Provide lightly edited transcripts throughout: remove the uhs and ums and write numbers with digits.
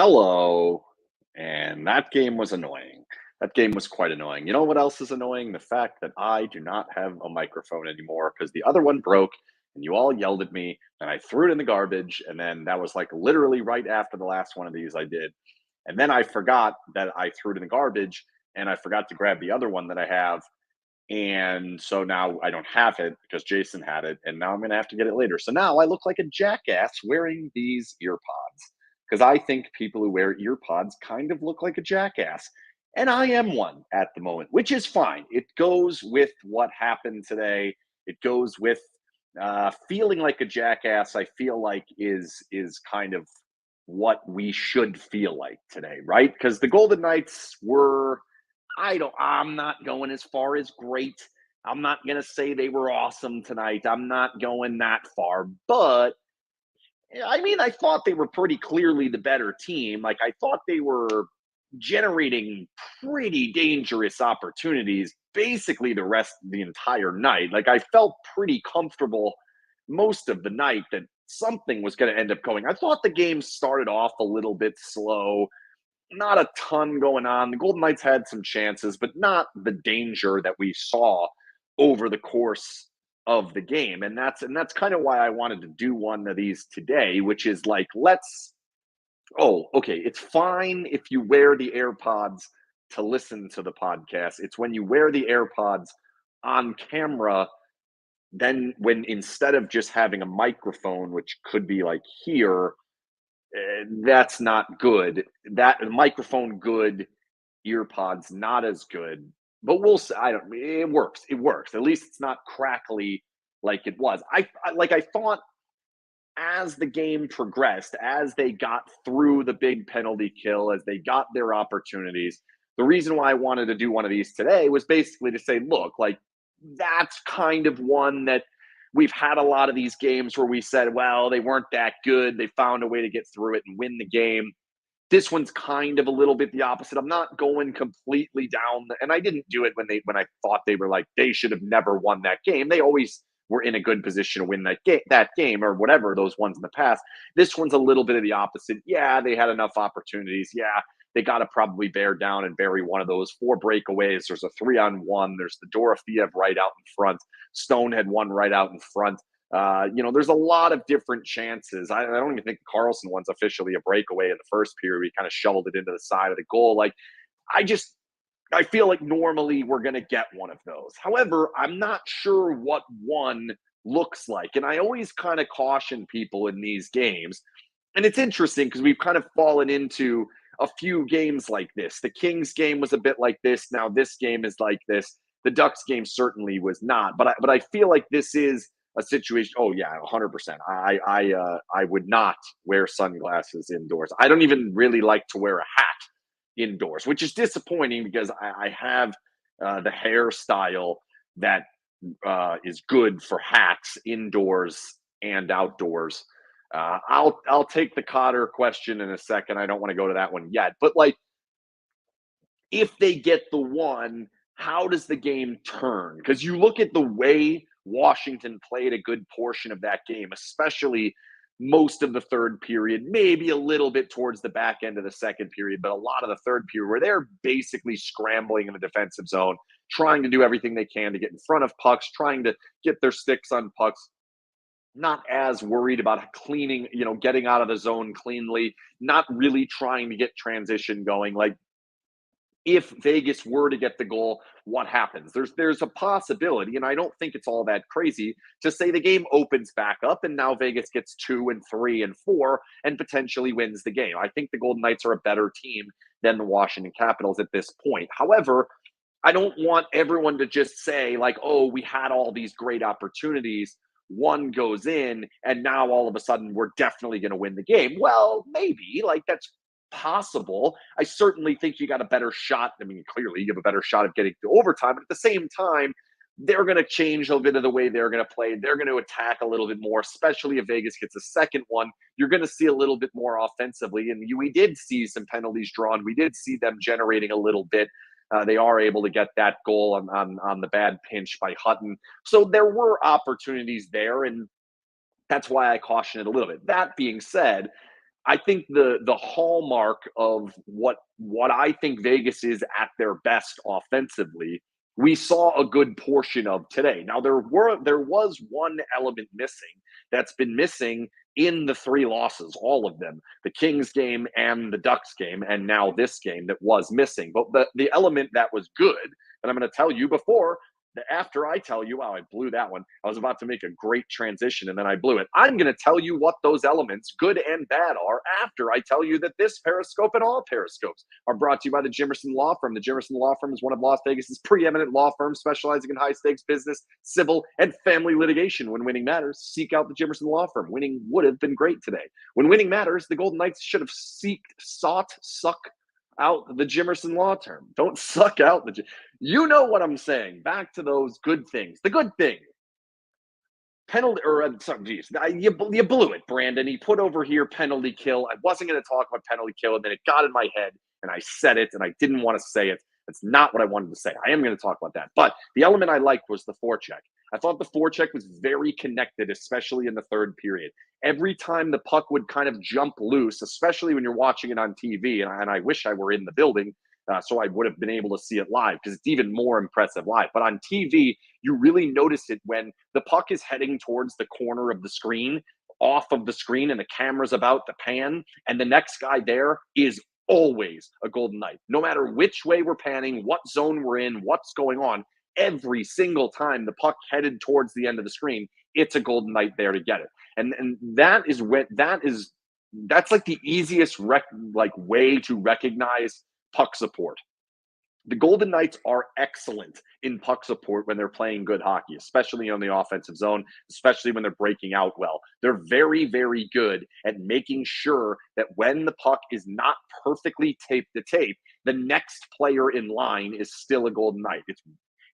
Hello. And that game was annoying. That game was quite annoying. You know what else is annoying? The fact that I do not have a microphone anymore because the other one broke and you all yelled at me and I threw it in the garbage. And then that was like literally right after the last one of these I did. And then I forgot that I threw it in the garbage and I forgot to grab the other one that I have. And so now I don't have it because Jason had it, and now I'm going to have to get it later. So now I look like a jackass wearing these ear pods because I think people who wear ear pods kind of look like a jackass. And I am one at the moment, which is fine. It goes with what happened today. It goes with feeling like a jackass. I feel like is kind of what we should feel like today, right? Because the Golden Knights were I'm not going as far as great. I'm not going to say they were awesome tonight. I'm not going that far, but I mean, I thought they were pretty clearly the better team. Like I thought they were generating pretty dangerous opportunities basically the entire night. Like I felt pretty comfortable most of the night that something was going to end up going. I thought the game started off a little bit slow, not a ton going on. The Golden Knights had some chances, but not the danger that we saw over the course of the game. And that's kind of why I wanted to do one of these today, which is like, okay, it's fine if you wear the AirPods to listen to the podcast. It's when you wear the AirPods on camera, then when instead of just having a microphone, which could be like here, that's not good. That microphone good, ear pods not as good. But we'll see. I don't. It works. It works. At least it's not crackly like it was. I thought as the game progressed, as they got through the big penalty kill, as they got their opportunities. The reason why I wanted to do one of these today was basically to say, look, like that's kind of one that we've had a lot of these games where we said, well, they weren't that good. They found a way to get through it and win the game. This one's kind of a little bit the opposite. I'm not going completely down, and I didn't do it when I thought they were like they should have never won that game. They always were in a good position to win that game or whatever those ones in the past. This one's a little bit of the opposite. Yeah, they had enough opportunities. Yeah, they got to probably bear down and bury one of those 4 breakaways. There's a 3-on-1. There's the Dorofeev right out in front. Stone had one right out in front. There's a lot of different chances. I don't even think the Carlson one's officially a breakaway in the first period. We kind of shoveled it into the side of the goal. Like, I feel like normally we're going to get one of those. However, I'm not sure what one looks like. And I always kind of caution people in these games. And it's interesting because we've kind of fallen into a few games like this. The Kings game was a bit like this. Now this game is like this. The Ducks game certainly was not. But I feel like this is a situation. Oh yeah, 100%. I would not wear sunglasses indoors. I don't even really like to wear a hat indoors, which is disappointing because I have the hairstyle that is good for hats indoors and outdoors. I'll take the Cotter question in a second. I don't want to go to that one yet, but like, if they get the one, how does the game turn? Because you look at the way Washington played a good portion of that game, especially most of the third period, maybe a little bit towards the back end of the second period, but a lot of the third period where they're basically scrambling in the defensive zone, trying to do everything they can to get in front of pucks, trying to get their sticks on pucks, not as worried about cleaning, getting out of the zone cleanly, not really trying to get transition going. Like, if Vegas were to get the goal, what happens? There's a possibility, and I don't think it's all that crazy to say the game opens back up and now Vegas gets 2 and 3 and 4 and potentially wins the game. I think the Golden Knights are a better team than the Washington Capitals at this point. However, I don't want everyone to just say like, oh, we had all these great opportunities. One goes in, and now all of a sudden we're definitely going to win the game. Well, maybe like that's possible. I certainly think you got a better shot. I mean, clearly you have a better shot of getting to overtime, but at the same time, they're going to change a bit of the way they're going to play. They're going to attack a little bit more, especially if Vegas gets a second one. You're going to see a little bit more offensively. And we did see some penalties drawn. We did see them generating a little bit. They are able to get that goal on the bad pinch by Hutton. So there were opportunities there, and that's why I caution it a little bit. That being said, I think the hallmark of what I think Vegas is at their best offensively, we saw a good portion of today. Now there was one element missing that's been missing in the three losses, all of them, the Kings game and the Ducks game, and now this game that was missing. But the element that was good, and I'm going to tell you before after I tell you, wow, I blew that one. I was about to make a great transition and then I blew it. I'm going to tell you what those elements, good and bad, are after I tell you that this Periscope and all Periscopes are brought to you by the Jimmerson Law Firm. The Jimmerson Law Firm is one of Las Vegas's preeminent law firms specializing in high stakes business, civil, and family litigation. When winning matters, seek out the Jimmerson Law Firm. Winning would have been great today. When winning matters, the Golden Knights should have suck out the Jimmerson Law Term. Don't suck out you know what I'm saying. Back to those good things. The good thing. Penalty, or geez, you blew it, Brandon. He put over here penalty kill. I wasn't going to talk about penalty kill, and then it got in my head, and I said it, and I didn't want to say it. That's not what I wanted to say. I am going to talk about that. But the element I liked was the forecheck. I thought the forecheck was very connected, especially in the third period. Every time the puck would kind of jump loose, especially when you're watching it on TV, and I wish I were in the building so I would have been able to see it live because it's even more impressive live. But on TV, you really notice it when the puck is heading towards the corner of the screen, off of the screen, and the camera's about to pan, and the next guy there is always a Golden Knight. No matter which way we're panning, what zone we're in, what's going on, every single time the puck headed towards the end of the screen, it's a Golden Knight there to get it. And that's like the easiest way to recognize puck support. The Golden Knights are excellent in puck support when they're playing good hockey, especially on the offensive zone, especially when they're breaking out well. They're very, very good at making sure that when the puck is not perfectly tape to tape, the next player in line is still a Golden Knight.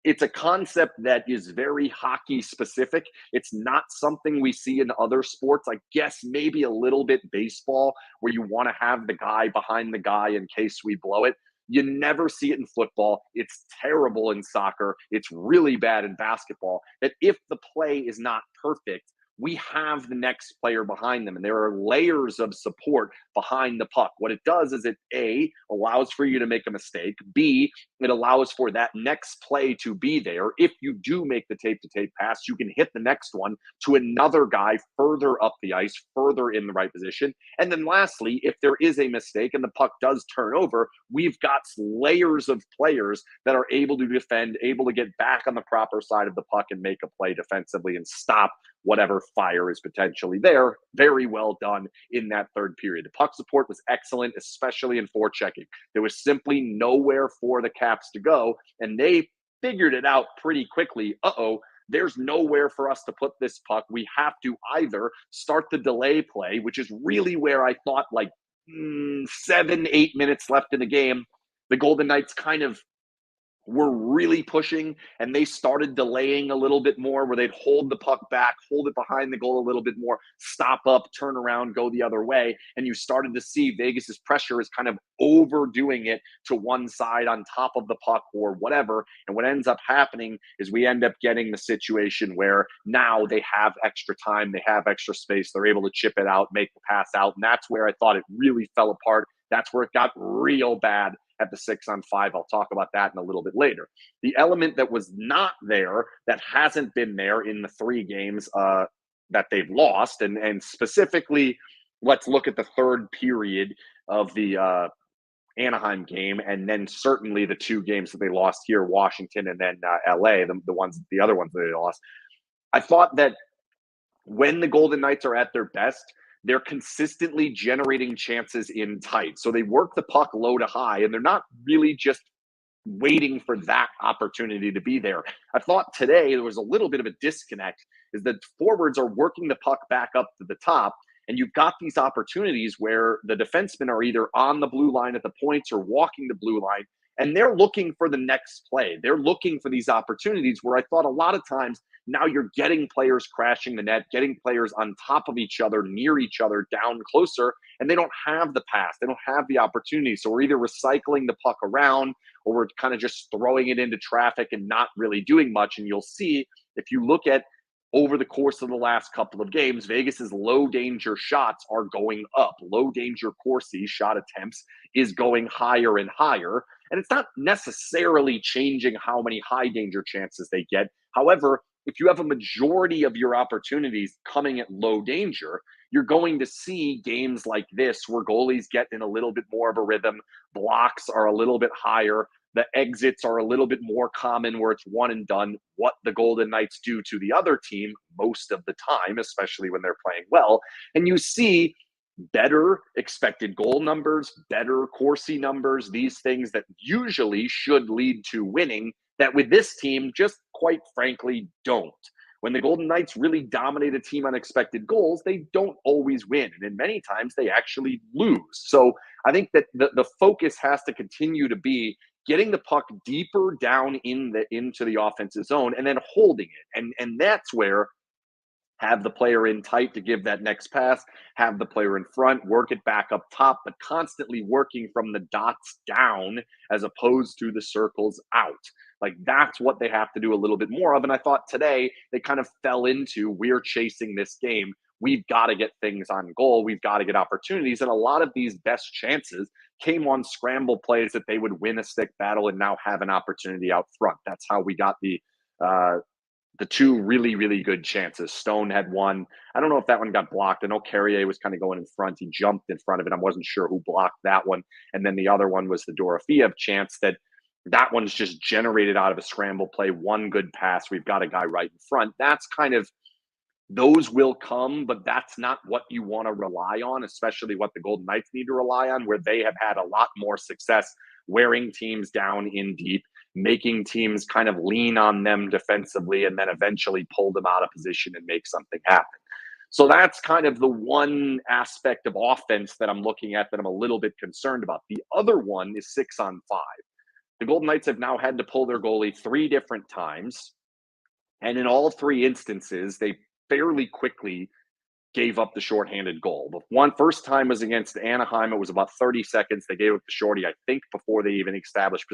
It's a concept that is very hockey specific. It's not something we see in other sports. I guess maybe a little bit baseball, where you want to have the guy behind the guy in case we blow it. You never see it in football. It's terrible in soccer. It's really bad in basketball. That if the play is not perfect, we have the next player behind them. And there are layers of support behind the puck. What it does is it, A, allows for you to make a mistake. B, it allows for that next play to be there. If you do make the tape-to-tape pass, you can hit the next one to another guy further up the ice, further in the right position. And then lastly, if there is a mistake and the puck does turn over, we've got layers of players that are able to defend, able to get back on the proper side of the puck and make a play defensively and stop whatever fire is potentially there. Very well done in that third period. The puck support was excellent, especially in forechecking. There was simply nowhere for the Caps to go, and they figured it out pretty quickly. There's nowhere for us to put this puck. We have to either start the delay play, which is really where I thought 7-8 minutes left in the game, the Golden Knights kind of were really pushing, and they started delaying a little bit more, where they'd hold the puck back, hold it behind the goal a little bit more, stop up, turn around, go the other way. And you started to see Vegas's pressure is kind of overdoing it to one side on top of the puck or whatever. And what ends up happening is we end up getting the situation where now they have extra time, they have extra space, they're able to chip it out, make the pass out. And that's where I thought it really fell apart. That's where it got real bad at the 6-on-5. I'll talk about that in a little bit later. The element that was not there, that hasn't been there in the 3 games that they've lost, and specifically, let's look at the third period of the Anaheim game, and then certainly the 2 games that they lost here, Washington and then LA, the other ones that they lost. I thought that when the Golden Knights are at their best, they're consistently generating chances in tight. So they work the puck low to high, and they're not really just waiting for that opportunity to be there. I thought today there was a little bit of a disconnect, is that forwards are working the puck back up to the top, and you've got these opportunities where the defensemen are either on the blue line at the points or walking the blue line, and they're looking for the next play. They're looking for these opportunities where I thought a lot of times now you're getting players crashing the net, getting players on top of each other, near each other, down closer, and they don't have the pass. They don't have the opportunity. So we're either recycling the puck around, or we're kind of just throwing it into traffic and not really doing much. And you'll see, if you look at over the course of the last couple of games, Vegas's low danger shots are going up. Low danger Corsi shot attempts is going higher and higher. And it's not necessarily changing how many high danger chances they get. However, if you have a majority of your opportunities coming at low danger, you're going to see games like this where goalies get in a little bit more of a rhythm, blocks are a little bit higher, the exits are a little bit more common where it's one and done. What the Golden Knights do to the other team most of the time, especially when they're playing well. And you see better expected goal numbers, better Corsi numbers, these things that usually should lead to winning that with this team just quite frankly don't. When the Golden Knights really dominate a team on expected goals, they don't always win. And in many times, they actually lose. So I think that the focus has to continue to be getting the puck deeper down into the offensive zone and then holding it. And that's where have the player in tight to give that next pass, have the player in front, work it back up top, but constantly working from the dots down as opposed to the circles out. Like that's what they have to do a little bit more of. And I thought today they kind of fell into we're chasing this game. We've got to get things on goal. We've got to get opportunities. And a lot of these best chances came on scramble plays that they would win a stick battle and now have an opportunity out front. That's how we got the two really, really good chances. Stone had one. I don't know if that one got blocked. I know Carrier was kind of going in front. He jumped in front of it. I wasn't sure who blocked that one. And then the other one was the Dorofeev chance that one's just generated out of a scramble play. One good pass. We've got a guy right in front. That's kind of, those will come, but that's not what you want to rely on, especially what the Golden Knights need to rely on, where they have had a lot more success wearing teams down in deep, making teams kind of lean on them defensively, and then eventually pull them out of position and make something happen. So that's kind of the one aspect of offense that I'm looking at that I'm a little bit concerned about. The other one is 6-on-5. The Golden Knights have now had to pull their goalie 3 different times. And in all 3 instances, they fairly quickly gave up the shorthanded goal. The first time was against Anaheim. It was about 30 seconds. They gave up the shorty, I think, before they even established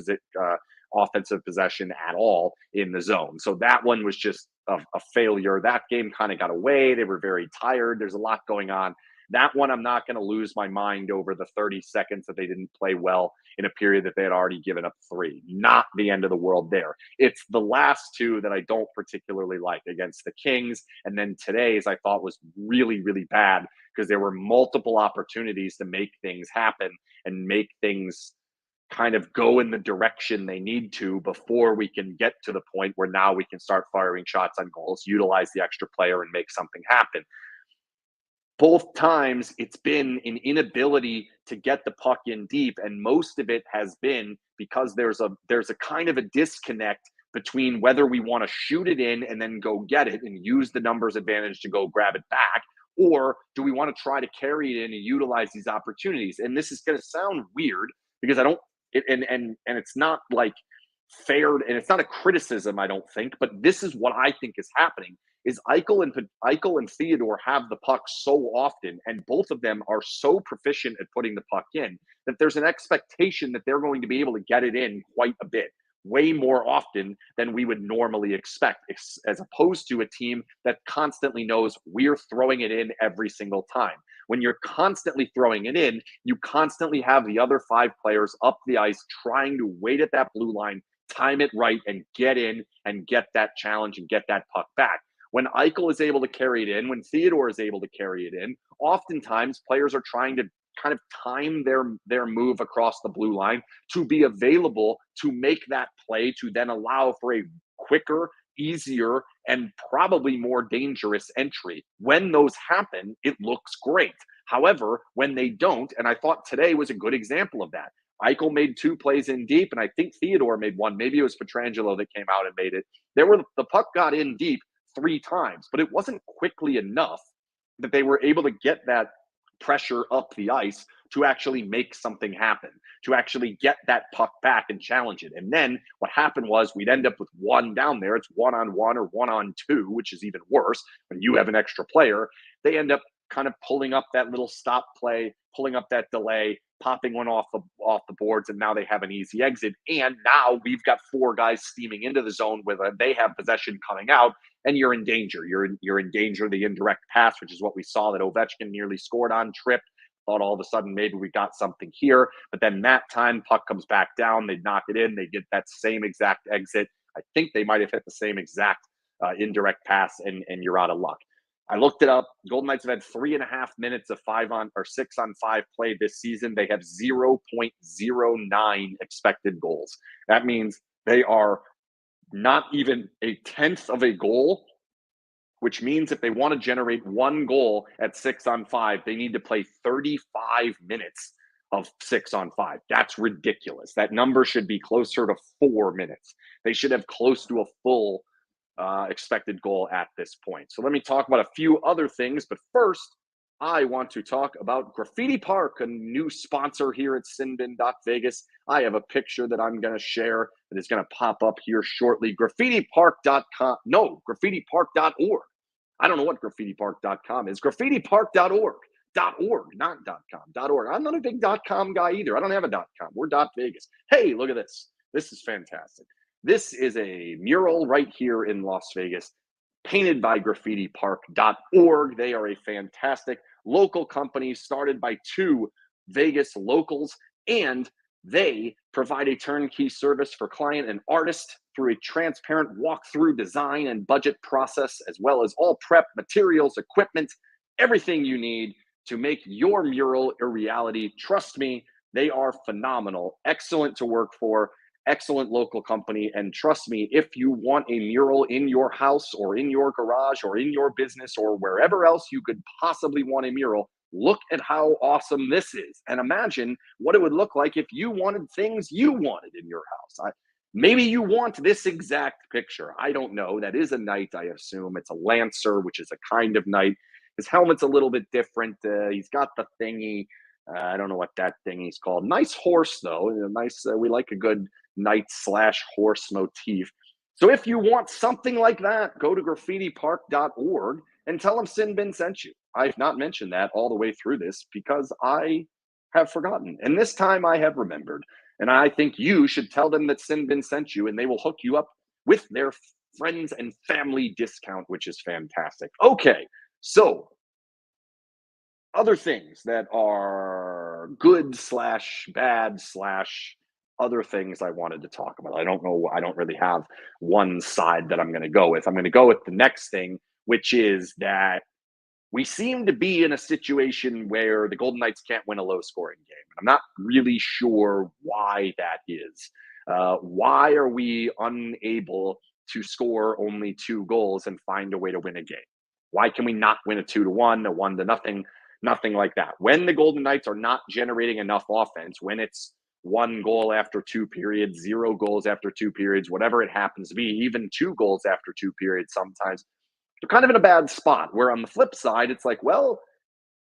offensive possession at all in the zone. So that one was just a failure. That game kind of got away. They were very tired. There's a lot going on. That one, I'm not going to lose my mind over the 30 seconds that they didn't play well in a period that they had already given up 3. Not the end of the world there. It's the last 2 that I don't particularly like against the Kings. And then today's I thought was really, really bad because there were multiple opportunities to make things happen and make things kind of go in the direction they need to before we can get to the point where now we can start firing shots on goals, utilize the extra player and make something happen. Both times it's been an inability to get the puck in deep, and most of it has been because there's a kind of a disconnect between whether we want to shoot it in and then go get it and use the numbers advantage to go grab it back, or do we want to try to carry it in and utilize these opportunities. And this is going to sound weird because it's not like fair, and it's not a criticism, I don't think, but this is what I think is happening. Is Eichel and Theodore have the puck so often, and both of them are so proficient at putting the puck in, that there's an expectation that they're going to be able to get it in quite a bit, way more often than we would normally expect, as opposed to a team that constantly knows we're throwing it in every single time. When you're constantly throwing it in, you constantly have the other 5 players up the ice trying to wait at that blue line, time it right, and get in and get that challenge and get that puck back. When Eichel is able to carry it in, when Theodore is able to carry it in, oftentimes players are trying to kind of time their move across the blue line to be available to make that play, to then allow for a quicker, easier, and probably more dangerous entry. When those happen, it looks great. However, when they don't, and I thought today was a good example of that. Eichel made 2 plays in deep, and I think Theodore made one. Maybe it was Pietrangelo that came out and made it. The puck got in deep 3 times, but it wasn't quickly enough that they were able to get that pressure up the ice to actually make something happen, to actually get that puck back and challenge it. And then what happened was we'd end up with 1 down there. It's 1-on-1 or 1-on-2, which is even worse when you have an extra player. They end up kind of pulling up that little stop play, pulling up that delay, popping one off the boards, and now they have an easy exit. And now we've got 4 guys steaming into the zone with they have possession coming out, and you're in danger. You're in danger of the indirect pass, which is what we saw that Ovechkin nearly scored on, tripped. Thought all of a sudden maybe we got something here, but then that time puck comes back down, they knock it in, they get that same exact exit. I think they might have hit the same exact indirect pass, and you're out of luck. I looked it up. Golden Knights have had 3.5 minutes of 6-on-5 play this season. They have 0.09 expected goals. That means they are not even a tenth of a goal, which means if they want to generate 1 goal at 6-on-5, they need to play 35 minutes of 6-on-5. That's ridiculous. That number should be closer to 4 minutes. They should have close to a full expected goal at this point. So let me talk about a few other things. But first, I want to talk about Graffiti Park, a new sponsor here at SinBin.vegas. I have a picture that I'm going to share that is going to pop up here shortly. GraffitiPark.com. No, GraffitiPark.org. I don't know what GraffitiPark.com is. GraffitiPark.org. .org, not .com. .org. I'm not a big .com guy either. I don't have a .com. We're .vegas. Hey, look at this. This is fantastic. This is a mural right here in Las Vegas, painted by GraffitiPark.org. They are a fantastic local company started by 2 Vegas locals, and they provide a turnkey service for client and artist through a transparent walkthrough design and budget process, as well as all prep, materials, equipment, everything you need to make your mural a reality. Trust me, they are phenomenal, excellent to work for, excellent local company. And trust me, if you want a mural in your house or in your garage or in your business or wherever else you could possibly want a mural, look at how awesome this is. And imagine what it would look like if you wanted things you wanted in your house. Maybe you want this exact picture. I don't know. That is a knight, I assume. It's a lancer, which is a kind of knight. His helmet's a little bit different. He's got the thingy. I don't know what that thingy's called. Nice horse, though. Nice. We like a good knight/horse motif. So if you want something like that, go to graffitipark.org and tell them SinBin sent you. I've not mentioned that all the way through this because I have forgotten. And this time I have remembered. And I think you should tell them that SinBin sent you, and they will hook you up with their friends and family discount, which is fantastic. Okay, so other things that are good/bad/other things I wanted to talk about. I don't know. I don't really have one side that I'm going to go with. I'm going to go with the next thing, which is that we seem to be in a situation where the Golden Knights can't win a low-scoring game. I'm not really sure why that is. Why are we unable to score only 2 goals and find a way to win a game? Why can we not win a 2-1, a 1-0, nothing like that? When the Golden Knights are not generating enough offense, when it's 1 goal after 2 periods, 0 goals after 2 periods, whatever it happens to be, even 2 goals after 2 periods sometimes, they're kind of in a bad spot. Where on the flip side, it's like, well,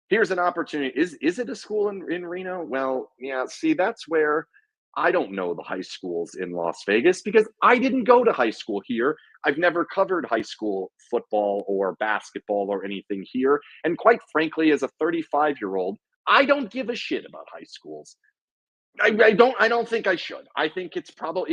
here's an opportunity. Is it a school in Reno? Well, yeah, see, that's where I don't know the high schools in Las Vegas because I didn't go to high school here. I've never covered high school football or basketball or anything here. And quite frankly, as a 35-year-old, I don't give a shit about high schools. I don't think I should. I think it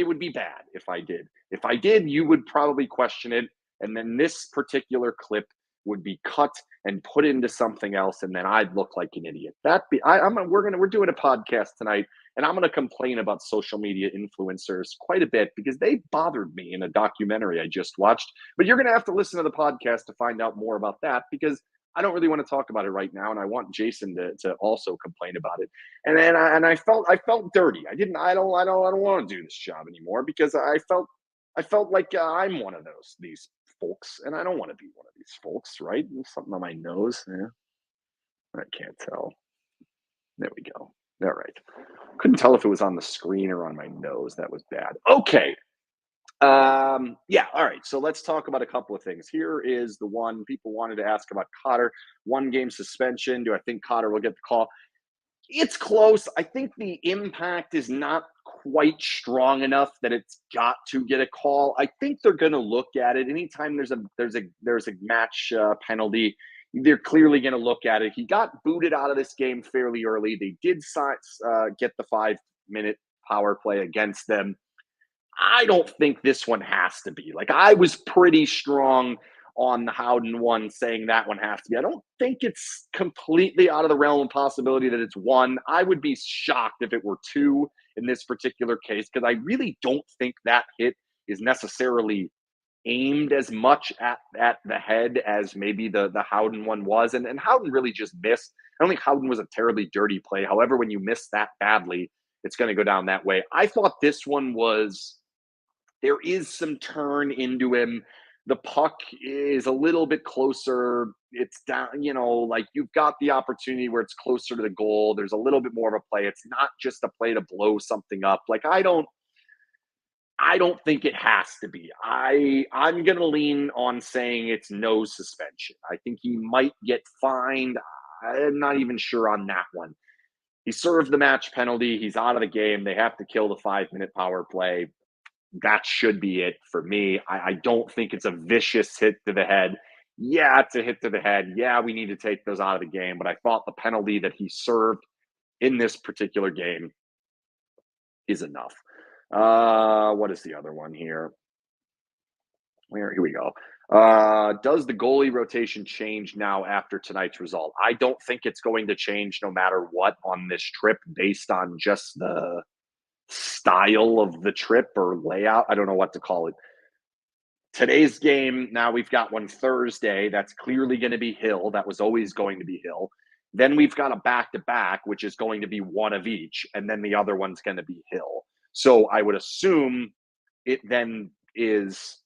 would be bad if I did. If I did, you would probably question it. And then this particular clip would be cut and put into something else, and then I'd look like an idiot. We're doing a podcast tonight, and I'm gonna complain about social media influencers quite a bit because they bothered me in a documentary I just watched. But you're gonna have to listen to the podcast to find out more about that because I don't really want to talk about it right now, and I want Jason to also complain about it. And then I felt dirty. I don't want to do this job anymore because I felt like I'm one of these folks, and I don't want to be one of these folks, right? There's something on my nose. Yeah, I can't tell. There we go. All right. Couldn't tell if it was on the screen or on my nose. That was bad. Okay. Yeah. All right. So let's talk about a couple of things. Here is the one people wanted to ask about Cotter. 1-game suspension. Do I think Cotter will get the call? It's close. I think the impact is not quite strong enough that it's got to get a call. I think they're going to look at it anytime there's a match penalty. they're clearly going to look at it. He got booted out of this game fairly early. They did get the 5-minute power play against them. I don't think this one has to be. Like, I was pretty strong on the Howden one, saying that one has to be. I don't think it's completely out of the realm of possibility that it's one. I would be shocked if it were two in this particular case, because I really don't think that hit is necessarily aimed as much at the head as maybe the Howden one was. And Howden really just missed. I don't think Howden was a terribly dirty play. However, when you miss that badly, it's going to go down that way. I thought this one was, there is some turn into him. The puck is a little bit closer. It's down, like you've got the opportunity where it's closer to the goal. There's a little bit more of a play. It's not just a play to blow something up. Like, I don't think it has to be. I'm going to lean on saying it's no suspension. I think he might get fined. I'm not even sure on that one. He served the match penalty. He's out of the game. They have to kill the 5-minute power play. That should be it for me. I don't think it's a vicious hit to the head. Yeah, it's a hit to the head. Yeah, we need to take those out of the game. But I thought the penalty that he served in this particular game is enough. What is the other one here? Here we go. Does the goalie rotation change now after tonight's result? I don't think it's going to change no matter what on this trip, based on just the style of the trip or layout. I don't know what to call it. Today's game, now we've got one Thursday. That's clearly going to be Hill. That was always going to be Hill. Then we've got a back-to-back, which is going to be one of each, and then the other one's going to be Hill. So I would assume it then is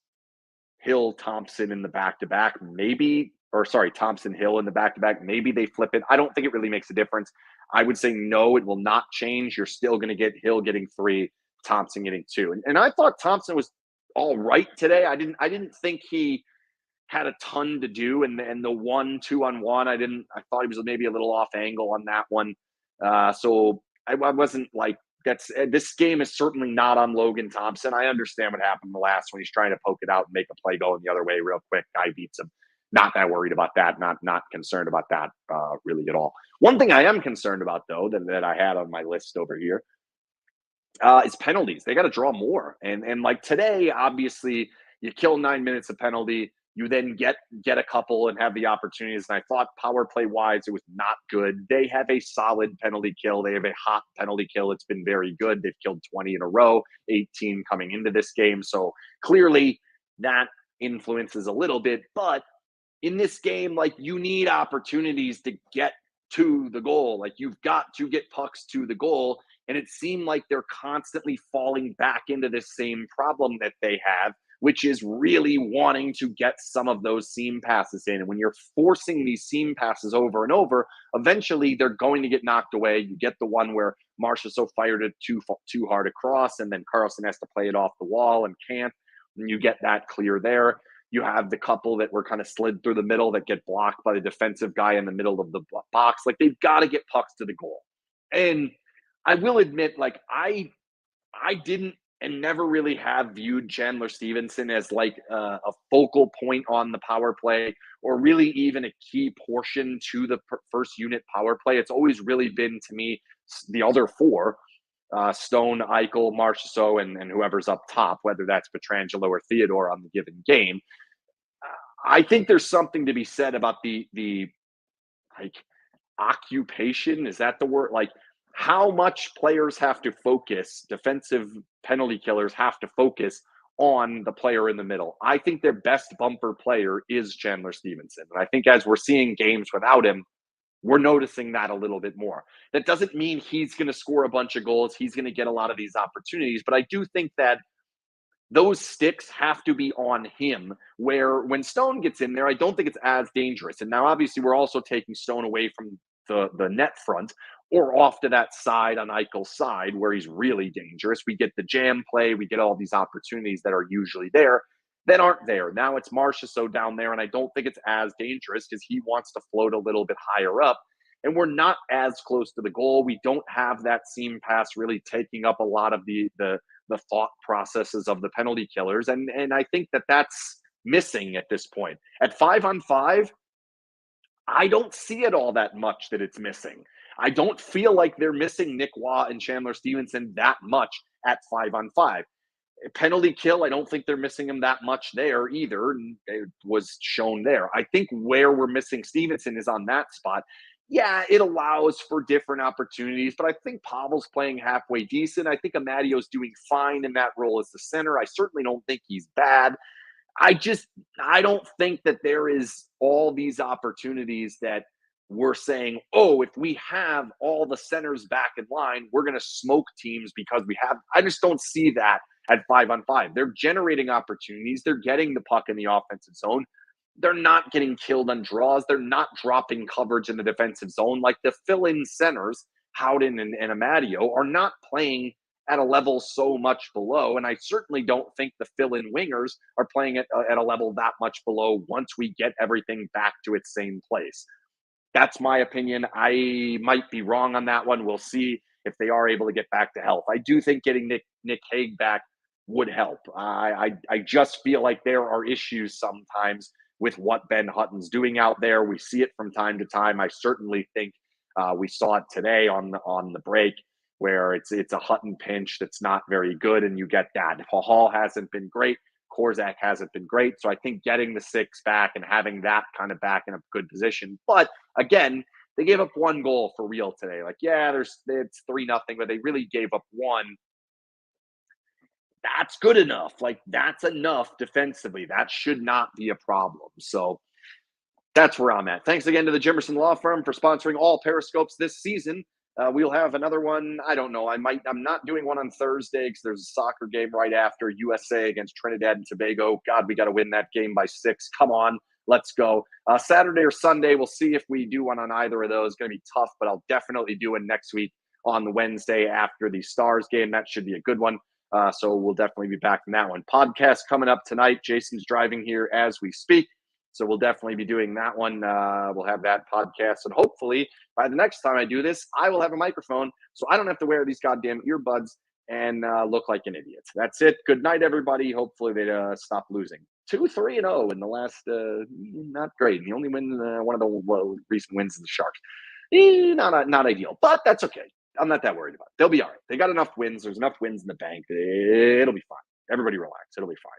Hill, Thompson in the back-to-back, maybe, or sorry, Thompson, Hill in the back-to-back. Maybe they flip it. I don't think it really makes a difference. I would say no, it will not change. You're still going to get Hill getting 3, Thompson getting 2. And I thought Thompson was all right today. I didn't think he had a ton to do. And the 1-2-on-1, I thought he was maybe a little off angle on that one. So I wasn't like, this game is certainly not on Logan Thompson. I understand what happened in the last one. He's trying to poke it out and make a play going the other way real quick. Guy beats him. Not that worried about that. Not concerned about that really at all. One thing I am concerned about, though, that I had on my list over here is penalties. They got to draw more. And like today, obviously, you kill 9 minutes of penalty. You then get a couple and have the opportunities. And I thought power play wise, it was not good. They have a solid penalty kill. They have a hot penalty kill. It's been very good. They've killed 20 in a row, 18 coming into this game. So clearly that influences a little bit. But in this game, like, you need opportunities to get to the goal. Like, you've got to get pucks to the goal. And it seemed like they're constantly falling back into this same problem that they have, which is really wanting to get some of those seam passes in. And when you're forcing these seam passes over and over, eventually they're going to get knocked away. You get the one where Marchessault fired it too hard across, and then Carlson has to play it off the wall and can't. And you get that clear there. You have the couple that were kind of slid through the middle that get blocked by the defensive guy in the middle of the box. Like, they've got to get pucks to the goal. And I will admit, like, I didn't and never really have viewed Chandler Stevenson as like a focal point on the power play, or really even a key portion to the first unit power play. It's always really been, to me, the other four, Stone, Eichel, Marchessault, and whoever's up top, whether that's Pietrangelo or Theodore on the given game. I think there's something to be said about the like occupation. Is that the word? Like, how much players have to focus, defensive penalty killers have to focus on the player in the middle. I think their best bumper player is Chandler Stevenson. And I think as we're seeing games without him, we're noticing that a little bit more. That doesn't mean he's going to score a bunch of goals. He's going to get a lot of these opportunities. But I do think that those sticks have to be on him, where when Stone gets in there, I don't think it's as dangerous. And now, obviously, we're also taking Stone away from the net front, or off to that side on Eichel's side where he's really dangerous. We get the jam play. We get all these opportunities that are usually there that aren't there. Now it's Marchessault down there, and I don't think it's as dangerous because he wants to float a little bit higher up. And we're not as close to the goal. We don't have that seam pass really taking up a lot of the thought processes of the penalty killers. And I think that that's missing at this point. At 5-on-5, I don't see it all that much that it's missing. I don't feel like they're missing Nick Waugh and Chandler Stevenson that much at 5-on-5. Penalty kill, I don't think they're missing him that much there either. And it was shown there. I think where we're missing Stevenson is on that spot. Yeah, it allows for different opportunities, but I think Pavel's playing halfway decent. I think Amadio's doing fine in that role as the center. I certainly don't think he's bad. I don't think that there is all these opportunities that we're saying, oh, if we have all the centers back in line, we're going to smoke teams because we have. I just don't see that at 5-on-5. They're generating opportunities. They're getting the puck in the offensive zone. They're not getting killed on draws. They're not dropping coverage in the defensive zone. Like the fill-in centers, Howden and Amadio, are not playing at a level so much below. And I certainly don't think the fill-in wingers are playing at a level that much below once we get everything back to its same place. That's my opinion. I might be wrong on that one. We'll see if they are able to get back to health. I do think getting Nick Hague back would help. I just feel like there are issues sometimes with what Ben Hutton's doing out there. We see it from time to time. I certainly think we saw it today on the break where it's a Hutton pinch that's not very good, and you get that. Hall hasn't been great. Korzak hasn't been great. So I think getting the 6 back and having that kind of back in a good position. But again, they gave up 1 goal for real today. Like, yeah, it's 3-0, but they really gave up 1. That's good enough. Like, that's enough defensively. That should not be a problem. So that's where I'm at. Thanks again to the Jimmerson Law Firm for sponsoring all Periscopes this season. We'll have another one. I don't know. I'm not doing one on Thursday because there's a soccer game right after USA against Trinidad and Tobago. God, we got to win that game by 6. Come on, let's go. Saturday or Sunday, we'll see if we do one on either of those. It's going to be tough, but I'll definitely do one next week on the Wednesday after the Stars game. That should be a good one. So we'll definitely be back in that one. Podcast coming up tonight. Jason's driving here as we speak. So we'll definitely be doing that one. We'll have that podcast. And hopefully by the next time I do this, I will have a microphone so I don't have to wear these goddamn earbuds and look like an idiot. That's it. Good night, everybody. Hopefully they stop losing. 2-3-0 in the last, not great. The only win, one of the recent wins is the Sharks. Not ideal, but that's okay. I'm not that worried about it. They'll be all right. They got enough wins. There's enough wins in the bank. It'll be fine. Everybody relax. It'll be fine.